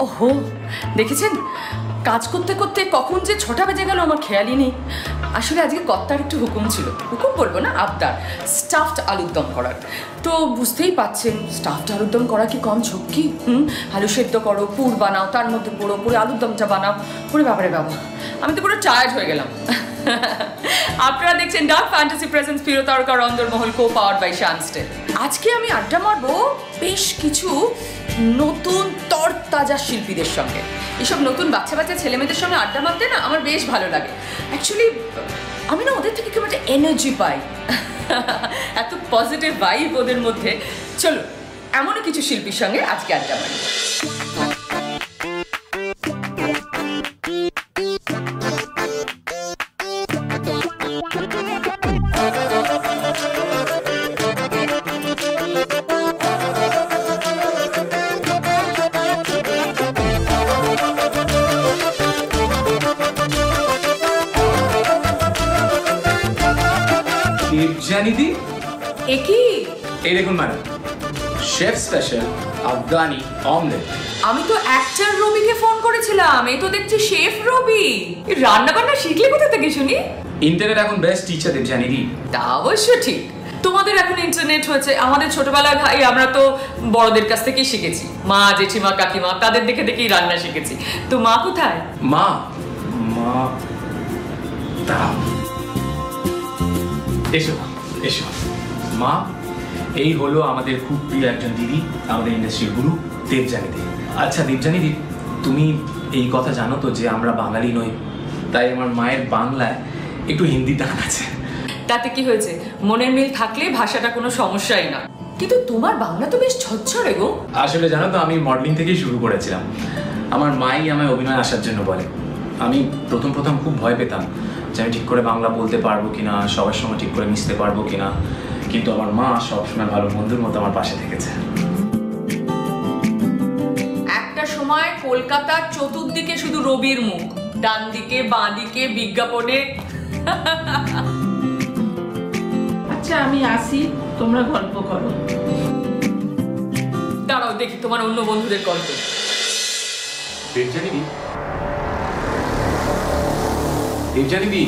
ওহো, দেখেছেন কাজ করতে করতে কখন যে 6টা বেজে গেল আমার খেয়ালই নেই। আসলে আজকে কর্তার একটু হুকুম ছিল, হুকুম বলবো না, আবদার, স্টাফড আলুর দম করার। তো বুঝতেই পাচ্ছেন স্টাফড আলুর দম করা কি কম ঝক্কি? আলু সেদ্ধ করো, পুর বানাও, তার মধ্যে পোড়ো, পুরো আলুর দমটা বানাও, পুরো বাবারে বাবা, আমি তো পুরো টায়ার্ড হয়ে গেলাম। আপনারা দেখছেন ডার্ক ফ্যান্টাসি প্রেজেন্স প্রিয় তারকা অন্দরমহল, কো পাওয়ার্ড বাই শানস্টে। আজকে আমি আড্ডা মারবো বেশ কিছু নতুন তরতাজা শিল্পীদের সঙ্গে। এসব নতুন বাচ্চা বাচ্চা ছেলেমেয়েদের সঙ্গে আড্ডা মারতে না আমার বেশ ভালো লাগে। অ্যাকচুয়ালি আমি না ওদের থেকে কেমন একটা এনার্জি পাই, এত পজিটিভ ভাইব ওদের মধ্যে। চলো এমনই কিছু শিল্পীর সঙ্গে আজকে আড্ডা মারি। জানিদি একই এই দেখুন madam, chef special Afghani omelette. আমি তো অ্যাক্টর রবিকে ফোন করেছিলাম, এই তো দেখছি শেফ রবি। রান্না বান্না শিখলে কোথা থেকে শুনি? ইন্টারনেট এখন বেস্ট টিচার দেব জানিদি। তা অবশ্য ঠিক, তোমাদের এখন ইন্টারনেট হয়েছে, আমাদের ছোটবেলায় ভাই আমরা তো বড়দের কাছ থেকেই শিখেছি, মা জেঠিমা কাকিমা তাদের দেখে দেখেই রান্না শিখেছি। তো মা কোথায়? মা মা দাঁড়াও, এসো এসো। মা এই হলো আমাদের খুব প্রিয় একজন দিদি, আমাদের ইন্ডাস্ট্রির গুরু দেবযানী দি। আচ্ছা দেবযানী দি, তুমি এই কথা জানো তো যে আমরা বাঙালি নই, তাই আমার মায়ের বাংলায় একটু হিন্দি টান আছে। তাতে কি হয়েছে, মনের মিল থাকলে ভাষাটা কোনো সমস্যাই না। কিন্তু তোমার বাংলা তো বেশ ঝরঝরে গো। আসলে জানো তো আমি মডেলিং থেকেই শুরু করেছিলাম। আমার মাই আমায় অভিনয় আসার জন্য বলে। আমি প্রথম খুব ভয় পেতাম যে আমি ঠিক করে বাংলা বলতে পারবো কিনা, সবার সঙ্গে ঠিক করে মিশতে পারবো কিনা, কিন্তু আমার মা সবসময় ভালো বন্ধুর মতো আমার পাশে থেকেছে। একটা সময় কলকাতার চতুর্দিকে শুধু রবির মুখ, ডান দিকে বাঁ দিকে বিজ্ঞাপনে। আচ্ছা আমি আসি, তোমরা গল্প করো। দাঁড়াও দেখি তোমার অন্য বন্ধুদের গল্প। দেবযানী দি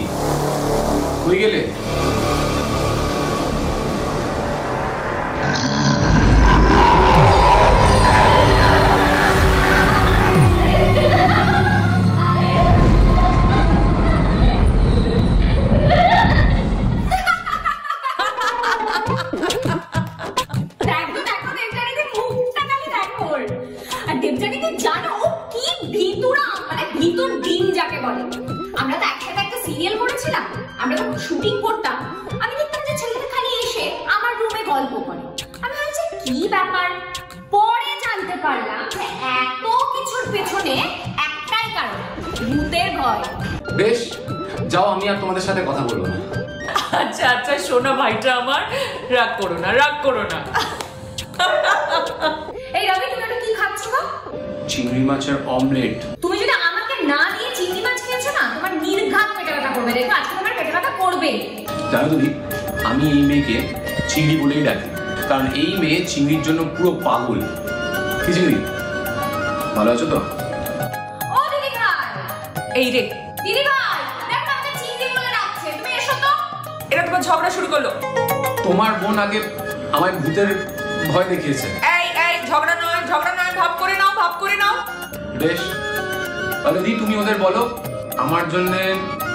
কই গেলে? শুটিং করতাম, আমি দেখতাম যে ছেলেটা খালি এসে আমার রুমে গল্প করে। আমি ভাবছি কি ব্যাপার, পরে জানতে পারলাম যে এত কিছুর পেছনে একটাই কারণ, ভূতের ভয়। বেশ যাও, আমি আর তোমাদের সাথে কথা বলবো না। আচ্ছা আচ্ছা শোনো ভাইটা আমার, রাগ করো না, রাগ করো না। এই রবি তুমি এটা কি খাচ্ছ গো? চিংড়ি মাছের অমলেট। তুমি যদি আমাকে না দিয়ে চিংড়ি মাছ খেয়েছো না, তোমার নির্ঘাত পেটে ব্যথা করবে। দেখো আজকে তোমার পেটে ব্যথা করবে। জানো দিদি, আমি এই মেয়েকে চিংড়ি বলেই ডাকি, কারণ এই মেয়ে চিংড়ির জন্য পুরো পাগল। কি চিংড়ি, ভালো আছো তো? ও দিদি ভাই, এই রে দিদি ভাই দেখো আমাকে চিংড়ি বলে ডাকছে, তুমি এসো তো। এরা তোমার ঝগড়া শুরু করলো। তোমার বোন আগে আমায় ভূতের ভয় দেখিয়েছে। এই এই ঝগড়া নয়, ঝগড়া নয়, ভাব করে নাও, ভাব করে নাও। বেশ তাহলে দি তুমি ওদের বলো আমার জন্য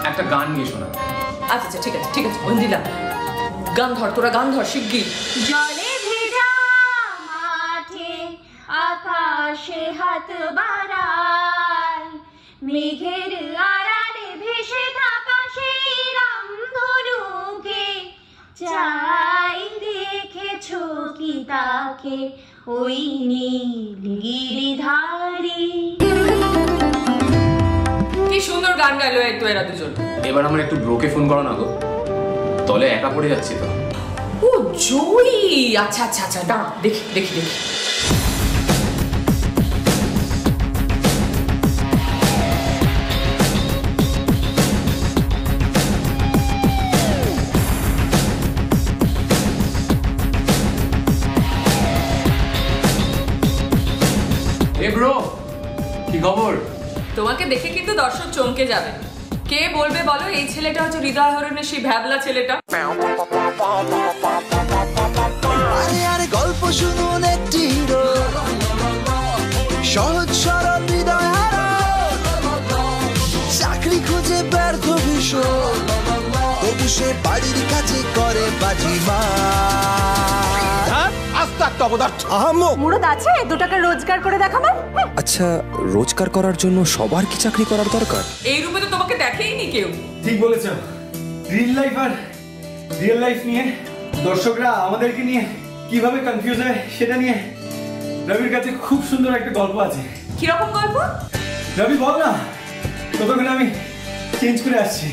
একটা গান নিয়ে শোনা। আচ্ছা আচ্ছা ঠিক আছে ঠিক আছে, বন্দিলা গান ধর, তোরা গান ধর শিগগির। জলে ভেজা মাঠে আকাশে হাত বাড়ায়, মেঘের আড়ালে ভেসে থাকা সেই রামধনুকে চাই, দেখেছো কি তাকে ওই নীল গিরিধারী। কি সুন্দর গান গাইলো তো এরা দুজন। এবার আমার একটু ব্রোকে ফোন করো না গো, তলে একা পড়ে যাচ্ছি তো। ও জয়ী, আচ্ছা আচ্ছা আচ্ছা দাঁড়া দেখি দেখি দেখি। Hey bro, কি খবর? তোমাকে দেখে কিন্তু দর্শক চমকে যাবে। কে বলবে বলো এই ছেলেটা হচ্ছে হৃদয় হরণের সেই ভ্যাবলা ছেলেটা? আরে গল্প শুনুন একটি সহজ সরল হৃদয় চাকরি খুঁজে ব্যর্থ ভীষণ তবু সে বাড়ির কাছে করে বাজিমা। মুরদ আছে 2 টাকা রোজগার করে দেখাবেন? আচ্ছা, রোজগার করার জন্য সবার কি চাকরি করার দরকার? এই রূপে তো তোমাকে দেখেইনি কেউ। ঠিক বলেছো। রিল লাইফ আর রিয়েল লাইফ নিয়ে দর্শকরা আমাদেরকে নিয়ে কিভাবে কনফিউজ হয় সেটা নিয়ে রবির কাছে খুব সুন্দর একটা গল্প আছে। কিরকম গল্প? রবি বল না, ততক্ষণে আমি চেঞ্জ করে আসছি।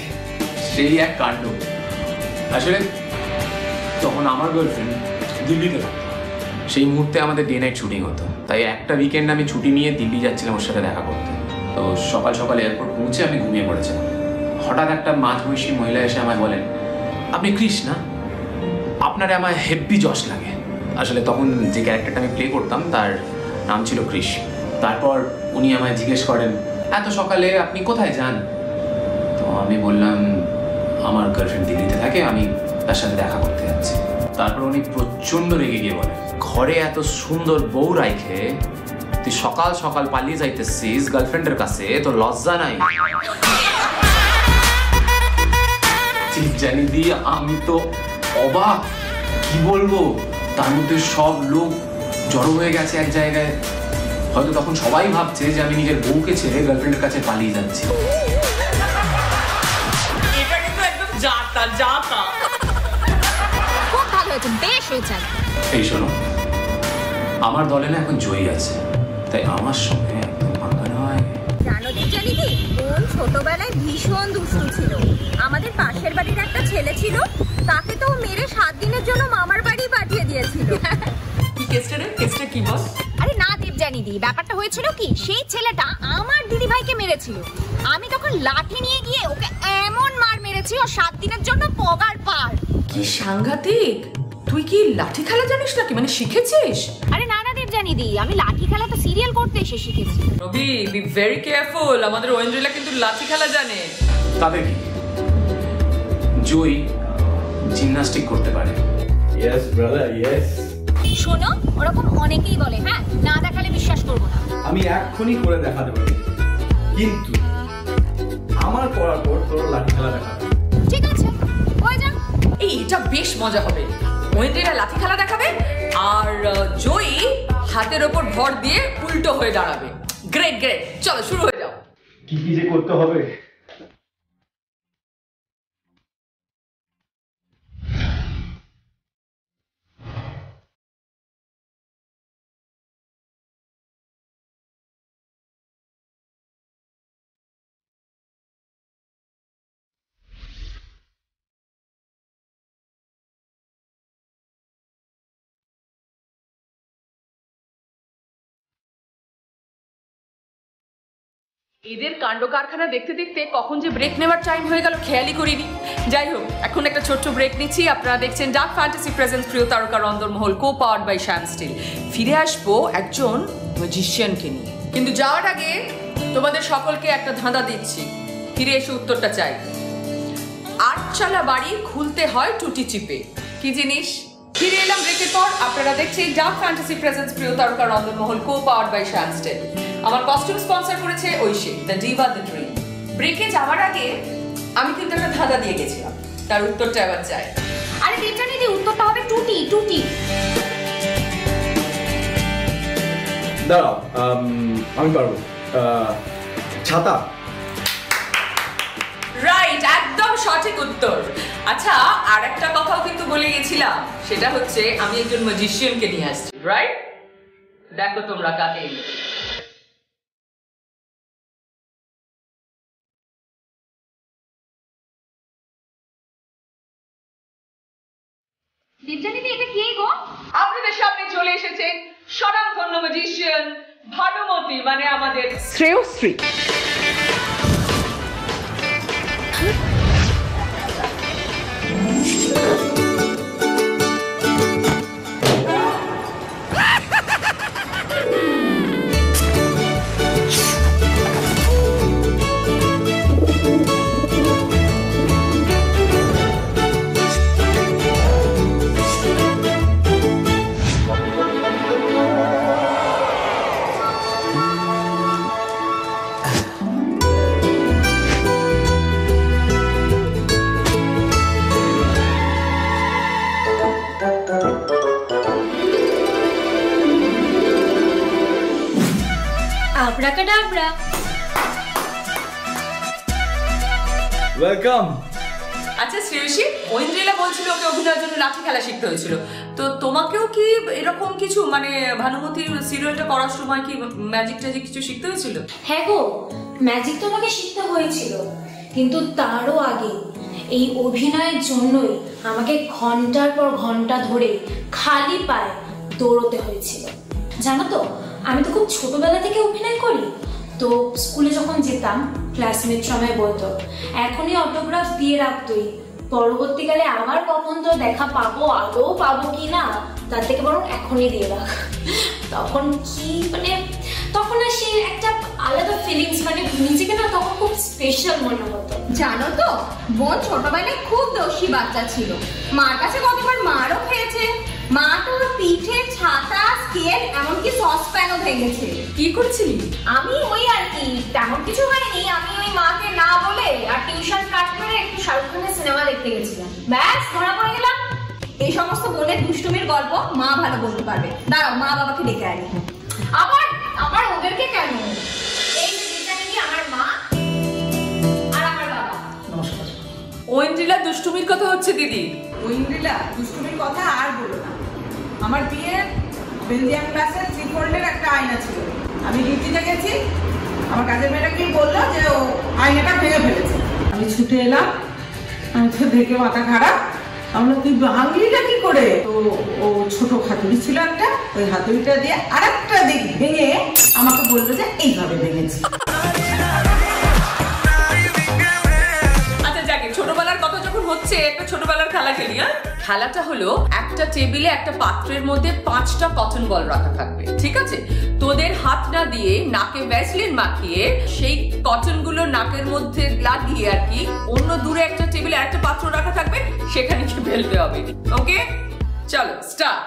সেই এক কাণ্ড। আসলে তখন আমার গার্লফ্রেন্ড দিল্লিতে থাকতো। সেই মুহূর্তে আমাদের ডে নাইট শুটিং হতো, তাই একটা উইকেন্ড আমি ছুটি নিয়ে দিল্লি যাচ্ছিলাম ওর সাথে দেখা করতে। তো সকাল সকাল এয়ারপোর্ট পৌঁছে আমি ঘুমিয়ে পড়েছিলাম। হঠাৎ একটা মাঝবয়সী মহিলা এসে আমায় বলেন, আপনি ক্রিস না? আপনারে আমায় হেব্বি জশ লাগে। আসলে তখন যে ক্যারেক্টারটা আমি প্লে করতাম তার নাম ছিল ক্রিস। তারপর উনি আমায় জিজ্ঞেস করেন, এত সকালে আপনি কোথায় যান? তো আমি বললাম, আমার গার্লফ্রেন্ড দিল্লিতে থাকে, আমি তার সাথে দেখা করতে যাচ্ছি। তারপর উনি প্রচন্ড রেগে গিয়ে বলেন, ঘরে এত সুন্দর বউ রাইখে তুই সকাল সকাল পালিয়ে যাইতেছিস গার্লফ্রেন্ডের কাছে, তোর লজ্জা নাই? জানি দি আমি তো অবাক, কি বলবো। তার মধ্যে সব লোক জড়ো হয়ে গেছে এক জায়গায়। হয়তো তখন সবাই ভাবছে যে আমি নিজের বউকে ছেড়ে গার্লফ্রেন্ডের কাছে পালিয়ে যাচ্ছি। এটা কিন্তু একদম জাতা জাতা। খুব ভালো হয়েছে, বেশ হয়েছে। এই শোনো, আমার দলে না এখন জয়ী আছে, তাই আমার সঙ্গে একদম ভাঙা নয়। জানো জানি কি, বোন ছোটবেলায় ভীষণ দুষ্টু ছিল। আমাদের পাশের বাড়ির একটা ছেলে ছিল, তাকে তো মেরে 7 দিনের জন্য মামার বাড়ি পাঠিয়ে দিয়েছিল। কি কেসটা কি বল? আরে না দেবজানি দি, ব্যাপারটা হয়েছিল কি, সেই ছেলেটা আমার দিদি ভাইকে মেরেছিল। আমি তখন লাঠি নিয়ে গিয়ে ওকে এমন মার মেরেছি ও 7 দিনের জন্য পগার পার। কি সাংঘাতিক! তুই কি লাঠি খেলা জানিস নাকি, মানে শিখেছিস? আরে না না দেবজানি দি, আমি লাঠি খেলা তো সিরিয়াল করতে এসে শিখেছি। রবি, বি ভেরি কেয়ারফুল, আমাদের ওয়েন্দ্রিলা কিন্তু লাঠি খেলা জানে। তাদের কি জয়ী জিমন্যাস্টিক করতে পারে? Yes brother, yes. শোনো, ওরকম অনেকেই বলে, হ্যাঁ, না দেখালে বিশ্বাস করবো না। আমি এক্ষুনি করে দেখাতে পারি, কিন্তু আমার করার পর তোর লাঠি খেলা দেখাবে। ঠিক আছে, হয়ে যা। এই এটা বেশ মজা হবে। ওয়েন্দ্রিলা লাঠি খেলা দেখাবে আর জয়ী হাতের ওপর ভর দিয়ে উল্টো হয়ে দাঁড়াবে। গ্রেট গ্রেট, চলো শুরু হয়ে যাও। কি কি যে করতে হবে। এদের কাণ্ড কারখানা দেখতে দেখতে কখন যে ব্রেক নেওয়ার টাইম হয়ে গেল খেয়ালই করিনি। যাই হোক, এখন একটা ছোট্ট ব্রেক নিচ্ছি। আপনারা দেখছেন ডার্ক ফ্যান্টাসি প্রেজেন্স প্রিয় তারকা রন্দরমহল, co powered by Shyam Steel. ফিরে আসবো একজন ম্যাজিশিয়ানকে নিয়ে, কিন্তু যাওয়ার আগে তোমাদের সকলকে একটা ধাঁধা দিচ্ছি, ফিরে এসে উত্তরটা চাই। 8 চালা বাড়ি খুলতে হয় টুটি চিপে, কি জিনিস? ফিরে এলাম ব্রেকের পর। আপনারা দেখছেন ডার্ক ফ্যান্টাসি প্রেজেন্স প্রিয় তারকা রন্দরমহল, co powered by Shyam Steel. আমার কস্টিউম স্পন্সর করেছে Aishi, the diva the dream. ব্রেকে যাওয়ার আগে আমি কিন্তু একটা ধাঁধা দিয়ে গেছিলাম, তার উত্তরটা এবার চাই। আরে দেবজানি দি, উত্তরটা হবে টুটি টুটি। দাঁড়াও, আমি পারবো। ছাতা। রাইট, একদম সঠিক উত্তর। আচ্ছা, আর একটা কথাও কিন্তু বলে গেছিলাম, সেটা হচ্ছে আমি একজন ম্যাজিশিয়ানকে নিয়ে আসছি। রাইট, দেখো তোমরা কাকে। দেবজানি দি, এটা কে গো? আপনাদের সামনে চলে এসেছেন স্বনামধন্য ম্যাজিশিয়ান ভানুমতি, মানে আমাদের শ্রেয়শ্রী। আবরাকাডাবরা। ওয়েলকাম। আচ্ছা শ্রেয়সী, ঐন্দ্রিলা বলছিল ওকে অভিনয়ের জন্য লাঠি খেলা শিখতে হয়েছিল, তো তোমাকেও কি এরকম কিছু মানে ভানুমতির সিরিয়ালটা করার সময় কি ম্যাজিক ট্যাজিক কিছু শিখতে হয়েছিল? হ্যাঁ গো, ম্যাজিক তো আমাকে শিখতে হয়েছিল, কিন্তু তারও আগে এই অভিনয়ের জন্যই আমাকে ঘন্টার পর ঘন্টা ধরে খালি পায়ে দৌড়তে হয়েছিল। জানো তো, আমি তো খুব ছোটবেলা থেকে অভিনয় করি। তো স্কুলে যখন যেতাম ক্লাসমেট সময় বলতো এখনই অটোগ্রাফ দিয়ে রাখতই, পরবর্তীকালে আবার কখন তো দেখা পাবো, আদৌ পাবো কি না, তার থেকে বরং এখনই দিয়ে রাখ। তখন কি মানে তখন আর সে একটা আলাদা ফিলিংস, মানে নিজেকে না তখন খুব স্পেশাল মনে হতো। জানো তো, বোন ছোটবেলায় খুব দোষী বাচ্চা ছিল, মার কাছে কতবার মারও খেয়েছে। মা তো পিঠে ছাতা, স্কেল, এমনকি সসপ্যানও ভেঙেছে। কি করছিলি? আমি ওই আর কি, তেমন কিছু হয়নি। আমি ওই মাকে না বলে আর টিউশন কাট করে একটু শাহরুখ খানের সিনেমা দেখতে গেছিলাম, ব্যাস ধরা পড়ে গেলাম। এই সমস্ত বোনের দুষ্টুমির গল্প মা ভালো বলতে পারবে। দাঁড়াও, মা বাবাকে ডেকে আনি। আবার আবার ওদেরকে কেন? এই যে আমার মা আর আমার বাবা। নমস্কার। ঐন্দ্রিলা দুষ্টুমির কথা হচ্ছে দিদি। ঐন্দ্রিলা দুষ্টুমির কথা আর বলো না। আমার বিয়ে বেলজিয়াম ক্লাসে 3 ফোল্ডের একটা আয়না ছিল। আমি ডিউটিতে গেছি, আমার কাজের মেয়েটা কি বললো যে ও আয়নাটা ভেঙে ফেলেছে। আমি ছুটে এলাম, আমি তো দেখে মাথা খারাপ। আমরা তুই ভাঙলিটা কি করে? তো ও ছোট হাতুড়ি ছিল একটা, ওই হাতুড়িটা দিয়ে আরেকটা দিক ভেঙে আমাকে বললো যে এইভাবে ভেঙেছি। আচ্ছা যাকে, ছোটবেলার কথা যখন হচ্ছে একটা ছোটবেলার খেলা খেলি। হ্যাঁ, খেলাটা হলো একটা টেবিলে একটা পাত্রের মধ্যে 5টা কটন বল রাখা থাকবে, ঠিক আছে? তোদের হাত না দিয়ে নাকে ভ্যাসলিন মাখিয়ে সেই কটন গুলো নাকের মধ্যে লাগিয়ে আর কি অন্য দূরে একটা টেবিলে একটা পাত্র রাখা থাকবে, সেখানে কি ফেলতে হবে। ওকে, চলো স্টার্ট।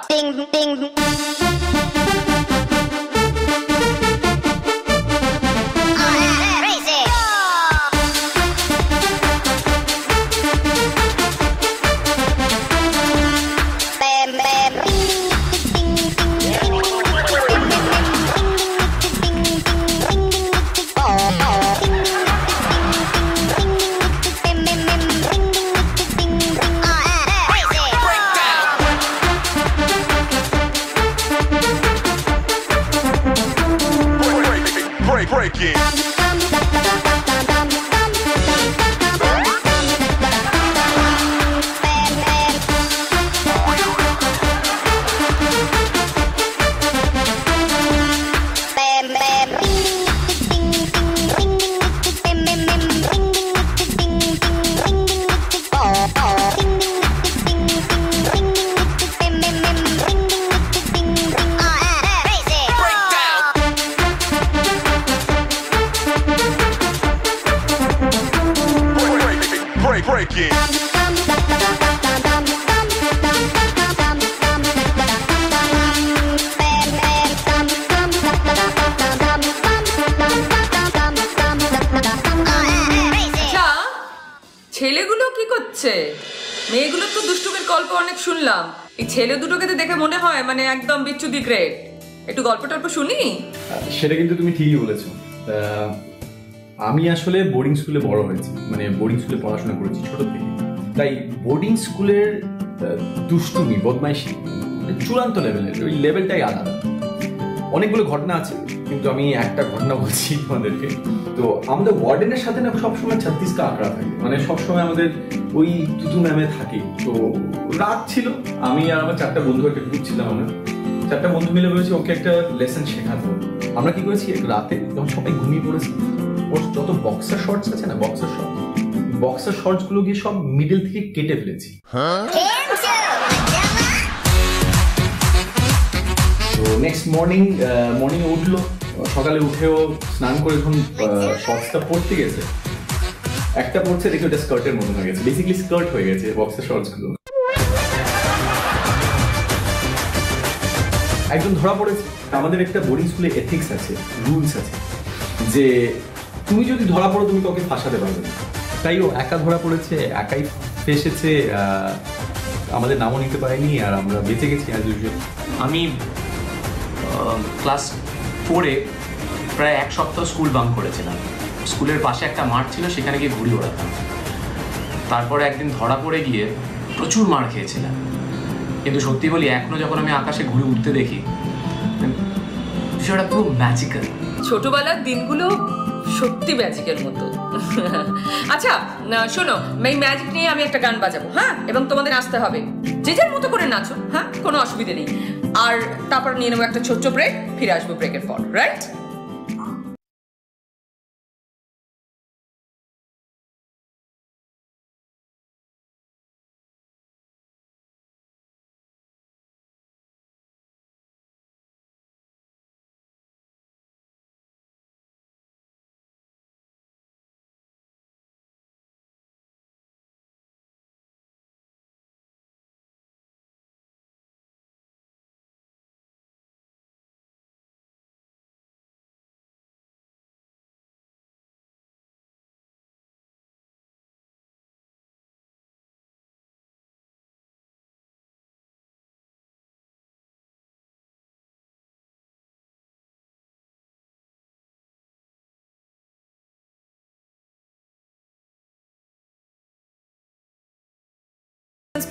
ছেলেগুলো কি করছে? মেয়েগুলো তো দুষ্টুমির গল্প অনেক শুনলাম, এই ছেলে দুটোকে তো দেখে মনে হয় মানে একদম বিচ্ছু দি গ্রেট। একটু গল্প টল্প শুনি। সেটা কিন্তু তুমি ঠিকই বলেছো। আমি আসলে বোর্ডিং স্কুলে বড় হয়েছি, মানে বোর্ডিং স্কুলে পড়াশোনা করেছি ছোট থেকে। তাই বোর্ডিং স্কুলের দুষ্টুমি, বদমাইশি চূড়ান্ত লেভেলের, ওই লেভেলটাই আলাদা। অনেকগুলো ঘটনা আছে, কিন্তু আমি একটা ঘটনা বলছি তোমাদেরকে। তো আমাদের ওয়ার্ডেনের সাথে না সবসময় 36টা আঁকড়া থাকে, মানে সবসময় আমাদের ওই তুতু ম্যামে থাকে। তো রাত ছিল, আমি আর আমার 4টা বন্ধু একটা গ্রুপ ছিলাম, আমরা 4টা বন্ধু মিলে বলেছি ওকে একটা লেসন শেখাতে হবে। আমরা কি করেছি, রাতে যখন সবাই ঘুমিয়ে পড়েছি, ওর যত বক্সার শর্টস আছে না, বক্সার শর্টস গুলো গিয়ে সব মিডল থেকে কেটে ফেলেছি। তো নেক্সট মর্নিং উঠলো, সকালে উঠেও স্নান করে যখন শর্টসটা পরতে গেছে, একটা পরছে দেখি ওটা স্কার্টের মতন হয়ে গেছে, বেসিক্যালি স্কার্ট হয়ে গেছে বক্সের শর্টস গুলো। একজন ধরা পড়েছে। আমাদের একটা বোর্ডিং স্কুলে এথিক্স আছে, রুলস আছে, যে তুমি যদি ধরা পড়ো তুমি কাউকে ফাঁসাতে পারবে না। তাই ও একা ধরা পড়েছে, একাই ফেসেছে, আমাদের নামও নিতে পারেনি, আর আমরা বেঁচে গেছি অ্যাজ ইউজুয়াল। আমি ক্লাস 4-এ প্রায় 1 সপ্তাহ স্কুল বাঙ্ক করেছিলাম। স্কুলের পাশে একটা মাঠ ছিল, সেখানে গিয়ে ঘুড়ি ওড়াতাম। তারপরে একদিন ধরা পড়ে গিয়ে প্রচুর মার খেয়েছিলাম। কিন্তু সত্যি বলি, এখনো যখন আমি আকাশে ঘুড়ি উঠতে দেখি, সেটা পুরো ম্যাজিক্যাল। ছোটবেলার দিনগুলো সত্যি ম্যাজিকের মতো। আচ্ছা শোনো, এই ম্যাজিক নিয়ে আমি একটা গান বাজাবো, হ্যাঁ, এবং তোমাদের নাচতে হবে, যে যার মতো করে নাচো, হ্যাঁ, কোনো অসুবিধা নেই। আর তারপর নিয়ে নেবো একটা ছোট্ট ব্রেক, ফিরে আসবো ব্রেকের পর, রাইট?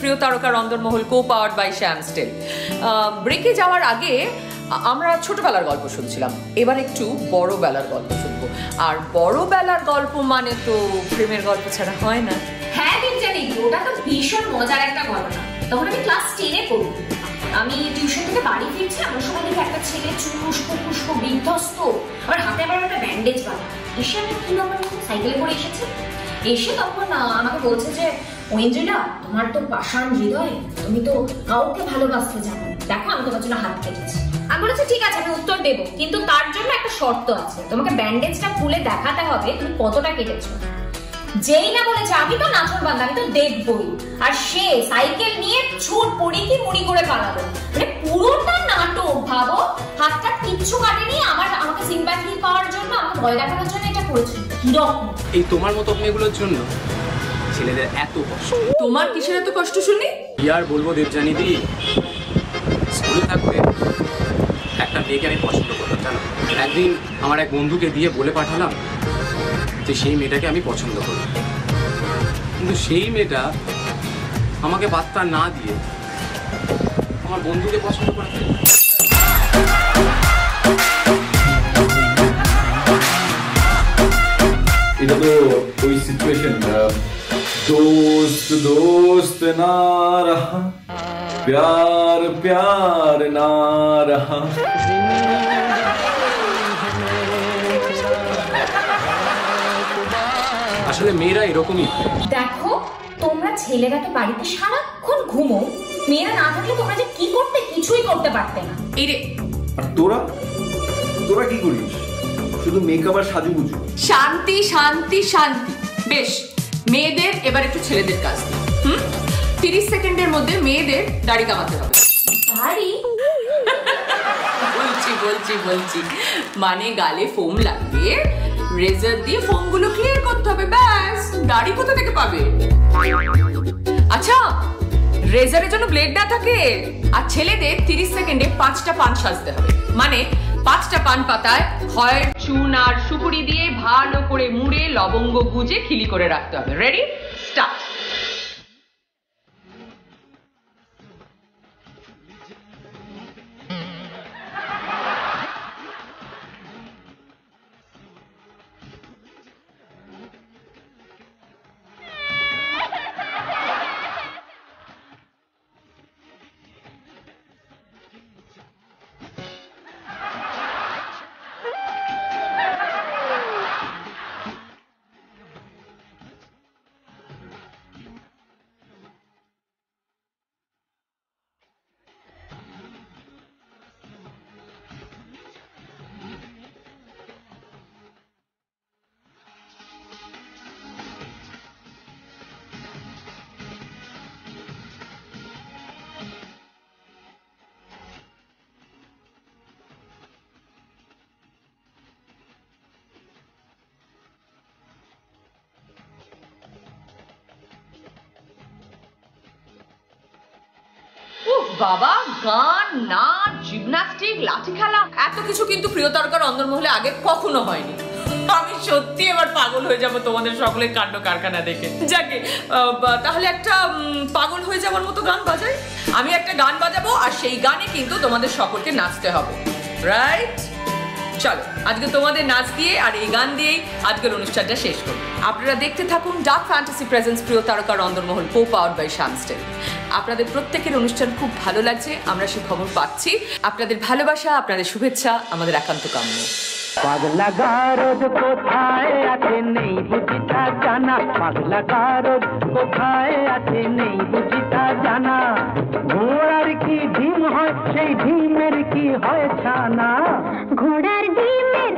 প্রিয় তারকা রন্ধনমহল, কো পাওয়ার্ড বাই শ্যামস্টেল। ব্রেকে যাওয়ার আগে আমরা ছোটবেলার গল্প শুনছিলাম, এবার একটু বড়বেলার গল্প শুনবো। আর বড়বেলার গল্প মানে তো প্রেমের গল্প ছাড়া হয় না। হ্যাঁ জানি, ওটা তো ভীষণ মজার একটা ঘটনা। তখন আমি ক্লাস 10-এ পড়ি। আমি টিউশন থেকে বাড়ি ফিরছি, আমার সময় দেখি একটা ছেলে চুষ্প বিধ্বস্ত, আবার হাতে আবার একটা ব্যান্ডেজ বাঁধা। এসে আমি কি আমার সাইকেলে করে এসেছি, এসে তখন আমাকে বলছে যে ঐন্দ্রিলা, তোমার তো পাষাণ হৃদয়, তুমি তো কাউকে ভালোবাসতে জানো, দেখো আমি তোমার জন্য হাত কেটেছি। আমি বলেছি ঠিক আছে, আমি উত্তর দেবো, কিন্তু তার জন্য একটা শর্ত আছে, তোমাকে ব্যান্ডেজটা খুলে দেখাতে হবে তুমি কতটা কেটেছো। যেই না বলেছে আমি তো নাচর বান্ধা, আমি তো দেখবই। আর সে সাইকেল নিয়ে ছুট পড়ি কি মুড়ি করে পালালো, মানে পুরোটা নাটক। ভাবো, হাতটা কিচ্ছু কাটেনি, আমাকে সিম্প্যাথি পাওয়ার জন্য, আমাকে ভয় দেখানোর জন্য এটা করেছিল। কিরকম এই তোমার মতো মেয়েগুলোর জন্য ছেলেদের এত কষ্ট। তোমার কিসের এত কষ্ট শুনি? কি আর বলবো দেবযানী দি, স্কুলে থাকতে একটা মেয়েকে আমি পছন্দ করতাম জানো। একদিন আমার এক বন্ধুকে দিয়ে বলে পাঠালাম যে সেই মেয়েটাকে আমি পছন্দ করি, কিন্তু সেই মেয়েটা আমাকে বার্তা না দিয়ে আমার বন্ধুকে পছন্দ করে ফেলে। এটা তো ওই সিচুয়েশন, दोस्त दोस्त ना रहा, प्यार प्यार ना रहा। আসলে মেয়েরা এরকমই। দেখো, তোমরা ছেলেরা তো বাড়িতে সারাক্ষণ ঘুমো, মেয়েরা না থাকলে তোমরা যে কি করতে, কিছুই করতে পারতে না। এই রে, আর তোরা তোরা কি করিস? শুধু মেকআপ আর সাজুগুজু। শান্তি শান্তি শান্তি। বেশ, মেয়েদের এবার একটু ছেলেদের কাজ দিই। 30 সেকেন্ডের মধ্যে মেয়েদের দাড়ি কামাতে হবে। দাড়ি? বলছি মানে গালে ফোম লাগিয়ে রেজার দিয়ে ফোমগুলো ক্লিয়ার করতে হবে, ব্যাস। দাড়ি কোথা থেকে পাবে? আচ্ছা, রেজারের জন্য ব্লেড না থাকে। আর ছেলেদের 30 সেকেন্ডে 5টা পান সাজতে হবে, মানে 5টা পান পাতায় খয়ের চুন আর সুপুরি দিয়ে ভালো করে মুড়ে লবঙ্গ গুজে খিলি করে রাখতে হবে। Ready, start. বাবা, গান, নাচ, জিমন্যাস্টিক, লাঠি খেলা, এত কিছু কিন্তু প্রিয়তারকার অন্দরমহলে আগে কখনো হয়নি। আমি সত্যি এবার পাগল হয়ে যাব তোমাদের সকলের কাণ্ড কারখানা দেখে। যাকে তাহলে একটা পাগল হয়ে যাওয়ার মতো গান বাজাই। আমি একটা গান বাজাবো আর সেই গানে কিন্তু তোমাদের সকলকে নাচতে হবে, রাইট? চলো আজকে তোমাদের নাচ দিয়ে আর এই গান দিয়েই আজকের অনুষ্ঠানটা শেষ করি। আপনারা দেখতে থাকুন ডার্ক ফ্যান্টাসি প্রেজেন্স প্রিয়তারকার অন্দরমহল, co-powered by শ্যামস্টেল। আপনাদের প্রত্যেকের অনুষ্ঠান খুব ভালো লাগছে, আমরা সেই খবর পাচ্ছি। আপনাদের ভালোবাসা, আপনাদের শুভেচ্ছা আমাদের একান্ত কাম্য। পাগলা গারদ কোথায় আছে নেই বুঝিতা জানা, পাগলা গারদ কোথায় আছে নেই বুঝিতা জানা। ঘোড়ার কি ডিম হয় সেই ডিমের কি হয় ছানা, ঘোড়ার ডিমের